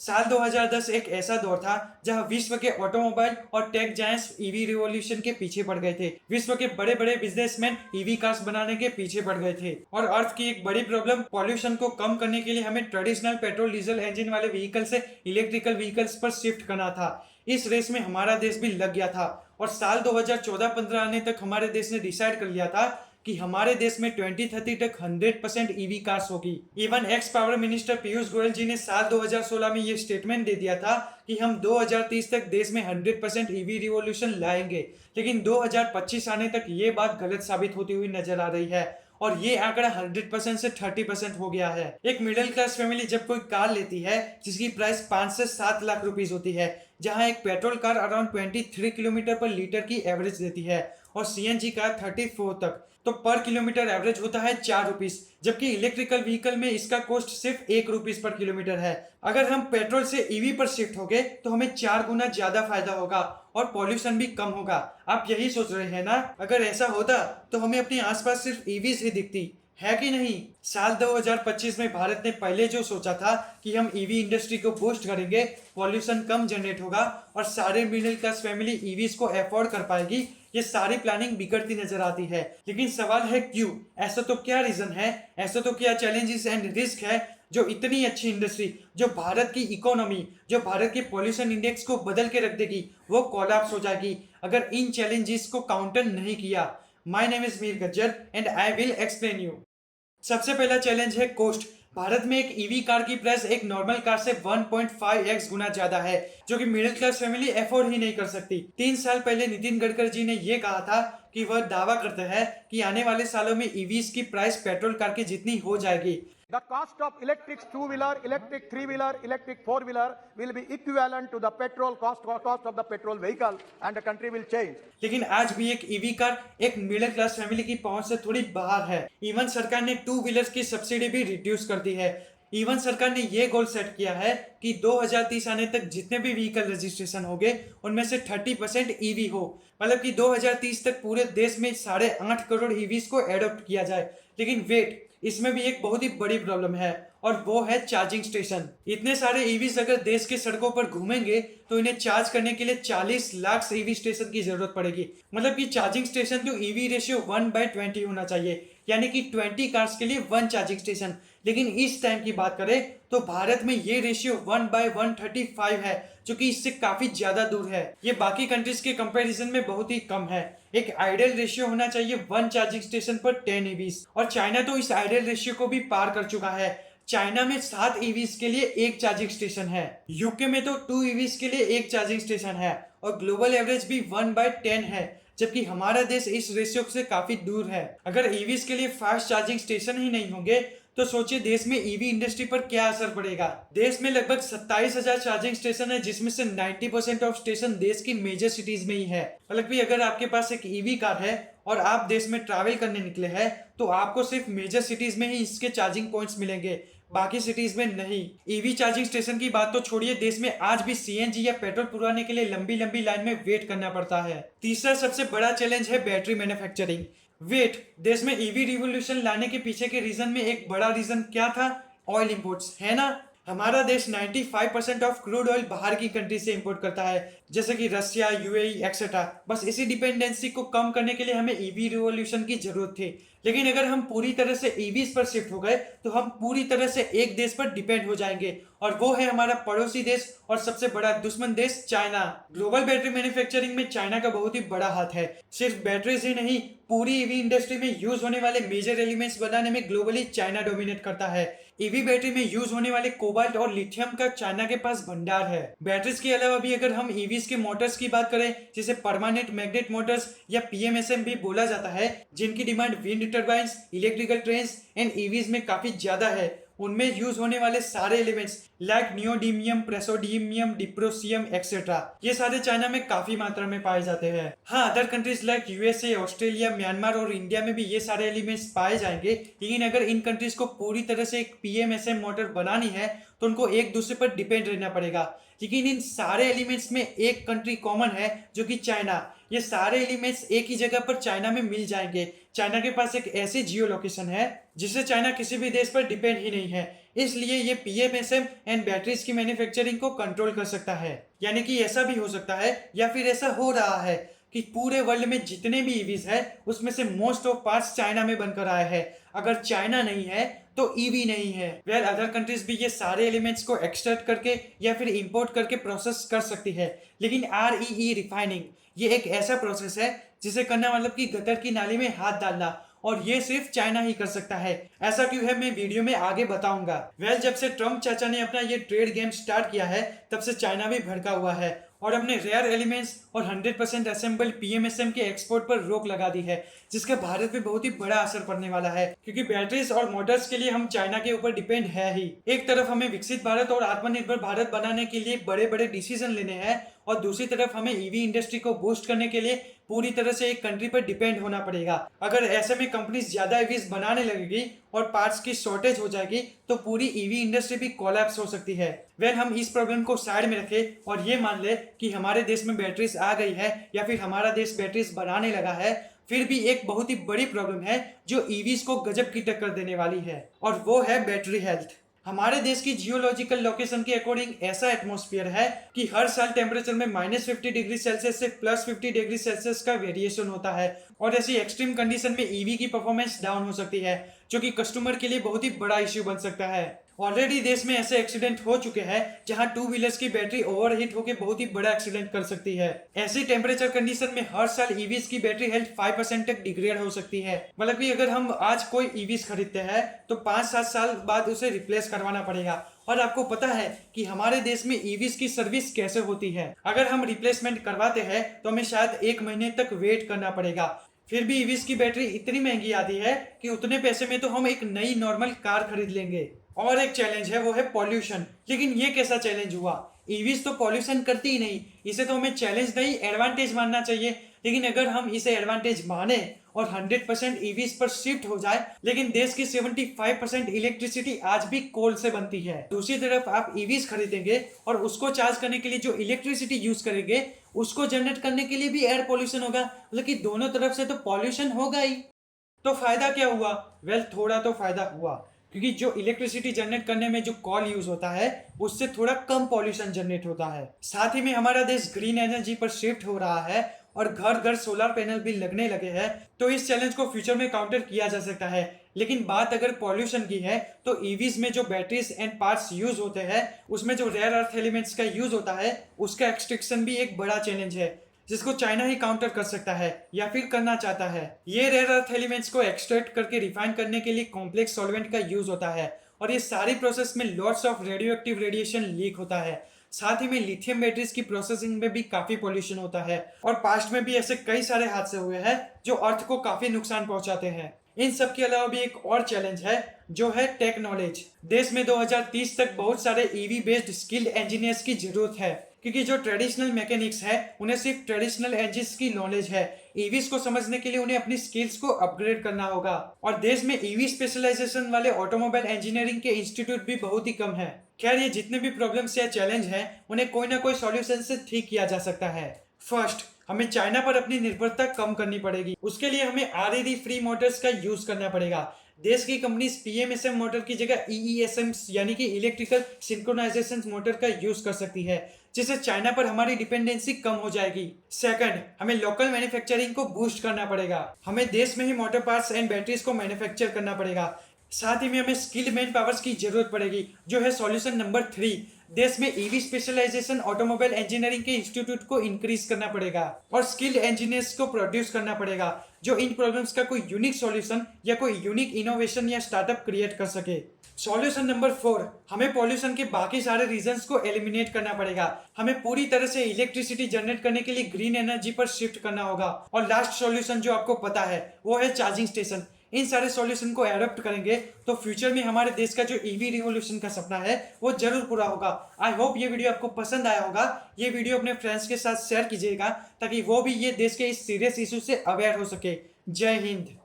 साल 2010 एक ऐसा दौर था जहां विश्व के ऑटोमोबाइल और टेक जायंट्स ईवी रिवॉल्यूशन के पीछे पड़ गए थे। विश्व के बड़े बड़े बिजनेसमैन ईवी कार्स बनाने के पीछे पड़ गए थे और अर्थ की एक बड़ी प्रॉब्लम पॉल्यूशन को कम करने के लिए हमें ट्रेडिशनल पेट्रोल डीजल इंजन वाले व्हीकल से इलेक्ट्रिकल व्हीकल्स पर शिफ्ट करना था। इस रेस में हमारा देश भी लग गया था और साल 2014-15 आने तक हमारे देश ने डिसाइड कर लिया था कि हमारे देश में 2030 तक 100% ईवी कार्स होगी। Even ex power minister Piyush Goyal ji ने साल 2016 में ये स्टेटमेंट दे दिया था कि हम 2030 तक देश में 100% ईवी रिवॉल्यूशन लाएंगे, लेकिन 2025 आने तक ये बात गलत साबित होती हुई नजर आ रही है और ये आंकड़ा 100% से 30% हो गया है। एक मिडिल क्लास फैमिली जब कोई कार लेती है जिसकी प्राइस 5 से 7 लाख रुपीस होती है, जहां एक पेट्रोल कार अराउंड 23 किलोमीटर पर लीटर की एवरेज देती है और सीएनजी कार 34 तक, तो पर किलोमीटर एवरेज होता है 4 रुपीस, जबकि इलेक्ट्रिकल व्हीकल में इसका कॉस्ट सिर्फ 1 रुपीस पर किलोमीटर है। अगर हम पेट्रोल से ईवी पर शिफ्ट हो गए तो हमें 4 गुना ज्यादा फायदा होगा और पॉल्यूशन भी कम होगा। आप यही सोच रहे हैं ना? अगर ऐसा होता तो हमें अपने आसपास सिर्फ ईवी ही दिखती है कि नहीं? साल 2025 में भारत ने पहले जो सोचा था कि हम ईवी इंडस्ट्री को बूस्ट करेंगे, पॉल्यूशन कम जनरेट होगा और सारे मिडिल क्लास फैमिली ईवीज को अफोर्ड कर पाएगी, ये सारी प्लानिंग बिगड़ती नजर आती है। लेकिन सवाल है क्यों? ऐसा तो क्या रीजन है? ऐसा तो क्या चैलेंजेस एंड रिस्क है जो इतनी अच्छी इंडस्ट्री, जो भारत की इकोनॉमी, जो भारत के पॉल्यूशन इंडेक्स को बदल के रख देगी, वो कोलैप्स हो जाएगी अगर इन चैलेंजेस को काउंटर नहीं किया। My name is Mir Gajjar and I will explain you. सबसे पहला चैलेंज है कॉस्ट। भारत में एक ईवी कार की प्राइस एक नॉर्मल कार से 1.5x गुना ज्यादा है, जो कि मिडिल क्लास फैमिली अफोर्ड ही नहीं कर सकती। 3 साल पहले नितिन गडकरी जी ने यह कहा था कि वह दावा करते हैं कि आने वाले सालों में ईवीज की प्राइस पेट्रोल कार की जितनी हो जाएगी। The cost of electric two-wheeler, electric three-wheeler, electric four-wheeler will be equivalent to the petrol cost of the petrol vehicle, and the country will change. लेकिन आज भी एक ईवी कार एक मिडिल क्लास फैमिली की पहुंच से थोड़ी बाहर है। इवन सरकार ने टू व्हीलर्स की सब्सिडी भी रिड्यूस कर दी है। इवन सरकार ने ये गोल सेट किया है कि 2030 आने तक जितने भी व्हीकल रजिस्ट्रेशन होंगे उनमें से 30% ईवी हो, मतलब कि 2030 तक पूरे देश में 8.5 करोड़ ईवीज को एडॉप्ट किया जाए। लेकिन वेट, इसमें भी एक बहुत ही बड़ी प्रॉब्लम है और वो है चार्जिंग स्टेशन। इतने सारे ईवीज अगर देश के सड़कों पर घूमेंगे तो इन्हें चार्ज करने के लिए 40 लाख ईवी स्टेशन की जरूरत पड़ेगी। मतलब कि चार्जिंग स्टेशन तो ईवी रेशियो 1/20 होना चाहिए, यानी कि 20 कार्स के लिए 1 चार्जिंग स्टेशन। लेकिन इस टाइम की बात करें तो भारत में ये रेशियो 1/135 है, जो कि इससे काफी ज्यादा दूर है। ये बाकी कंट्रीज के कंपैरिजन में बहुत ही कम है। एक आइडियल रेशियो होना चाहिए 1 चार्जिंग स्टेशन पर 10 ईवीज, और चाइना तो इस आइडियल रेशियो को भी पार कर चुका है। चाइना में 7 ईवीज के लिए 1 चार्जिंग स्टेशन है, यूके में तो 2 ईवीज के लिए 1 चार्जिंग स्टेशन है और ग्लोबल एवरेज भी 1/10 है, जबकि हमारा देश इस रेशियो से काफी दूर है। अगर ईवीज के लिए फास्ट चार्जिंग स्टेशन ही नहीं होंगे तो सोचिए देश में ईवी इंडस्ट्री पर क्या असर पड़ेगा। देश में लगभग 27,000 चार्जिंग स्टेशन है, जिसमें से 90% ऑफ स्टेशन देश की मेजर सिटीज में ही है। मतलब कि अगर आपके पास एक ईवी कार है और आप देश में ट्रैवल करने निकले हैं तो आपको सिर्फ मेजर सिटीज में ही इसके चार्जिंग पॉइंट्स मिलेंगे, बाकी सिटीज में नहीं। ईवी चार्जिंग स्टेशन की बात तो छोड़िए, देश में आज भी सीएनजी या पेट्रोल पुराने के लिए लंबी लंबी लाइन में वेट करना पड़ता है। तीसरा सबसे बड़ा चैलेंज है बैटरी मैन्युफैक्चरिंग। वेट, देश में ईवी रिवॉल्यूशन लाने के पीछे के रीजन में एक बड़ा रीजन क्या था? ऑयल इंपोर्ट्स, है ना? हमारा देश 95% ऑफ क्रूड ऑयल बाहर की कंट्री से इंपोर्ट करता है, जैसे कि रशिया, यूएई एक्सेट्रा। बस इसी डिपेंडेंसी को कम करने के लिए हमें ईवी रिवॉल्यूशन की जरूरत थी। लेकिन अगर हम पूरी तरह से ईवीज पर शिफ्ट हो गए तो हम पूरी तरह से एक देश पर डिपेंड हो जाएंगे, और वो है हमारा पड़ोसी देश और सबसे बड़ा दुश्मन देश चाइना। ग्लोबल बैटरी मैन्युफैक्चरिंग में चाइना का बहुत ही बड़ा हाथ है। सिर्फ बैटरीज ही नहीं, पूरी ईवी इंडस्ट्री में यूज होने वाले मेजर एलिमेंट्स बनाने में ग्लोबली चाइना डोमिनेट करता है। ईवी बैटरी में यूज होने वाले कोबाल्ट और लिथियम का चाइना के पास भंडार है। बैटरीज के अलावा भी अगर हम ईवीज के मोटर्स की बात करें, जिसे परमानेंट मैग्नेट मोटर्स या पीएमएसएम भी बोला जाता है, जिनकी demand wind turbines, electrical trains and EVs में काफी ज्यादा है, उनमें यूज होने वाले सारे elements like neodymium, praseodymium, dysprosium etcetera, ये सारे चाइना में काफी मात्रा में पाए जाते हैं। हाँ, other countries like USA, Australia, Myanmar और इंडिया में भी ये सारे एलिमेंट्स पाए जाएंगे। लेकिन अगर इन कंट्रीज को पूरी तरह से एक पीएमएसएम मोटर बनानी है तो उनको एक दूसरे पर डिपेंड रहना पड़ेगा। लेकिन इन सारे एलिमेंट्स में एक कंट्री कॉमन है, जो कि चाइना। ये सारे एलिमेंट्स एक ही जगह पर चाइना में मिल जाएंगे। चाइना के पास एक ऐसी जियो लोकेशन है जिससे चाइना किसी भी देश पर डिपेंड ही नहीं है। इसलिए ये पीएमएसएम एंड बैटरीज की मैन्युफैक्चरिंग को कंट्रोल कर सकता है। यानी कि ऐसा भी हो सकता है या फिर ऐसा हो रहा है कि पूरे वर्ल्ड में जितने भी ईवीज है उसमें से मोस्ट ऑफ पार्ट्स चाइना में बनकर आए हैं। अगर चाइना नहीं है तो ईवी नहीं है। वेल अदर कंट्रीज भी ये सारे एलिमेंट्स को एक्सट्रैक्ट करके या फिर इंपोर्ट करके प्रोसेस कर सकती है, लेकिन REE रिफाइनिंग ये एक ऐसा प्रोसेस है जिसे करना मतलब कि गटर की नाली में हाथ डालना, और ये सिर्फ चाइना ही कर सकता है। ऐसा क्यों है मैं वीडियो में आगे बताऊंगा। वेल जब से ट्रम्प चाचा ने अपना ये ट्रेड गेम स्टार्ट किया है तब से चाइना भी भड़का हुआ है और अपने रेयर एलिमेंट्स और 100% असेंबल्ड पीएमएसएम के एक्सपोर्ट पर रोक लगा दी है, जिसका भारत पे बहुत ही बड़ा असर पड़ने वाला है, क्योंकि बैटरीज और मोटर्स के लिए हम चाइना के ऊपर डिपेंड है ही। एक तरफ हमें विकसित भारत और आत्मनिर्भर भारत बनाने के लिए बड़े बड़े डिसीजन लेने हैं और दूसरी तरफ हमें ईवी इंडस्ट्री को बूस्ट करने के लिए पूरी तरह से एक कंट्री पर डिपेंड होना पड़ेगा। अगर ऐसे में कंपनीज ज्यादा ईवीज बनाने लगेगी और पार्ट्स की शॉर्टेज हो जाएगी तो पूरी ईवी इंडस्ट्री भी कोलैप्स हो सकती है। वेल हम इस प्रॉब्लम को साइड में रखें और ये मान ले कि हमारे देश में बैटरीज आ गई है या फिर हमारा देश बैटरीज बनाने लगा है, फिर भी एक बहुत ही बड़ी प्रॉब्लम है जो ईवीज को गजब की टक्कर देने वाली है, और वो है बैटरी हेल्थ। हमारे देश की जियोलॉजिकल लोकेशन के अकॉर्डिंग ऐसा एटमॉस्फेयर है कि हर साल टेम्परेचर में -50 डिग्री सेल्सियस से +50 डिग्री सेल्सियस का वेरिएशन होता है, और ऐसी एक्सट्रीम कंडीशन में ईवी की परफॉर्मेंस डाउन हो सकती है, जो कि कस्टमर के लिए बहुत ही बड़ा इश्यू बन सकता है। ऑलरेडी देश में ऐसे एक्सीडेंट हो चुके हैं जहां 2 व्हीलर्स की बैटरी ओवरहीट होकर बहुत ही बड़ा एक्सीडेंट कर सकती है। ऐसी टेम्परेचर कंडीशन में हर साल ईवीज की बैटरी हेल्थ 5% तक डिग्रेड हो सकती है। मतलब कि अगर हम आज कोई ईवीज खरीदते हैं तो 5-7 साल बाद उसे रिप्लेस करवाना पड़ेगा। और आपको पता है कि हमारे देश में ईवीज की सर्विस कैसे होती है। अगर हम रिप्लेसमेंट करवाते हैं तो हमें शायद 1 महीने तक वेट करना पड़ेगा। फिर भी ईवीज की बैटरी इतनी महंगी आती है कि उतने पैसे में तो हम एक नई नॉर्मल कार खरीद लेंगे। और एक चैलेंज है वो है पॉल्यूशन। लेकिन ये कैसा चैलेंज हुआ? ईवीज तो पॉल्यूशन करती ही नहीं, इसे तो हमें चैलेंज नहीं एडवांटेज मानना चाहिए। लेकिन अगर हम इसे एडवांटेज माने और 100% ईवीज पर शिफ्ट हो जाए, लेकिन देश की 75% इलेक्ट्रिसिटी आज भी कोल से बनती है। दूसरी तरफ आप ईवीज खरीदेंगे और उसको चार्ज करने के लिए जो इलेक्ट्रिसिटी यूज करेंगे उसको जनरेट करने के लिए भी एयर पॉल्यूशन होगा, मतलब कि दोनों तरफ से तो पॉल्यूशन होगा ही। तो फायदा क्या हुआ? वेल थोड़ा तो फायदा हुआ, क्योंकि जो इलेक्ट्रिसिटी जनरेट करने में जो कॉल यूज होता है उससे थोड़ा कम पॉल्यूशन जनरेट होता है। साथ ही में हमारा देश ग्रीन एनर्जी पर शिफ्ट हो रहा है और घर घर सोलर पैनल भी लगने लगे हैं, तो इस चैलेंज को फ्यूचर में काउंटर किया जा सकता है। लेकिन बात अगर पॉल्यूशन की है तो ईवीज में जो बैटरीज एंड पार्ट्स यूज होते हैं उसमें जो रेयर अर्थ एलिमेंट्स का यूज होता है उसका एक्सट्रैक्शन भी एक बड़ा चैलेंज है, जिसको चाइना ही काउंटर कर सकता है या फिर करना चाहता है। ये रेयर अर्थ एलिमेंट्स को एक्सट्रैक्ट करके रिफाइन करने के लिए कॉम्प्लेक्स सॉल्वेंट का यूज होता है, और ये सारी प्रोसेस में lots of radio active radiation leak होता है। साथ ही में लिथियम बैटरीज की प्रोसेसिंग में भी काफी पॉल्यूशन होता है, और पास्ट में भी ऐसे कई सारे हादसे हुए हैं जो अर्थ को काफी नुकसान पहुंचाते हैं। इन सब के अलावा भी एक और चैलेंज है जो है टेक नॉलेज। देश में 2030 तक बहुत सारे ईवी बेस्ड स्किल्ड इंजीनियर्स की जरूरत है, क्योंकि जो ट्रेडिशनल मैकेनिक्स है उन्हें सिर्फ ट्रेडिशनल इंजन्स की नॉलेज है। ईवीज को समझने के लिए उन्हें अपनी स्किल्स को अपग्रेड करना होगा, और देश में ईवी स्पेशलाइजेशन वाले ऑटोमोबाइल इंजीनियरिंग के इंस्टीट्यूट भी बहुत ही कम है। खैर ये जितने भी प्रॉब्लम्स या चैलेंज हैं उन्हें कोई ना कोई सॉल्यूशन से ठीक किया जा सकता है। फर्स्ट, हमें चाइना पर अपनी निर्भरता कम करनी पड़ेगी। उसके लिए हमें RED फ्री मोटर्स का यूज करना पड़ेगा। देश की कंपनीज पीएमएसएम मोटर की जगह EESM यानी कि इलेक्ट्रिकल सिंक्रोनाइजेशन मोटर का यूज कर सकती है, जिससे चाइना पर हमारी डिपेंडेंसी कम हो जाएगी। सेकंड, हमें लोकल मैन्युफैक्चरिंग को बूस्ट करना पड़ेगा। हमें देश में ही मोटर पार्ट्स एंड बैटरीज को मैन्युफैक्चर करना पड़ेगा। साथ ही में हमें स्किल्ड मैन पावर्स की जरूरत पड़ेगी, जो है सॉल्यूशन नंबर 3। देश में ईवी स्पेशलाइजेशन ऑटोमोबाइल इंजीनियरिंग के इंस्टीट्यूट को इंक्रीज करना पड़ेगा और स्किल्ड इंजीनियर्स को प्रोड्यूस करना पड़ेगा जो इन प्रॉब्लम्स का कोई यूनिक सॉल्यूशन या कोई यूनिक इनोवेशन या स्टार्टअप क्रिएट कर सके। सॉल्यूशन नंबर 4, हमें पॉल्यूशन के बाकी सारे रीजंस को एलिमिनेट करना पड़ेगा। हमें पूरी तरह से इलेक्ट्रिसिटी जनरेट करने के लिए ग्रीन एनर्जी पर शिफ्ट करना होगा। और लास्ट सॉल्यूशन जो आपको पता है वो है चार्जिंग स्टेशन। इन सारे सॉल्यूशन को एडॉप्ट करेंगे तो फ्यूचर में हमारे देश का जो ईवी रिवॉल्यूशन का सपना है वो जरूर पूरा होगा। आई होप ये वीडियो आपको पसंद आया होगा। ये वीडियो अपने फ्रेंड्स के साथ शेयर कीजिएगा ताकि वो भी ये देश के इस सीरियस इशू से अवेयर हो सके। जय हिंद।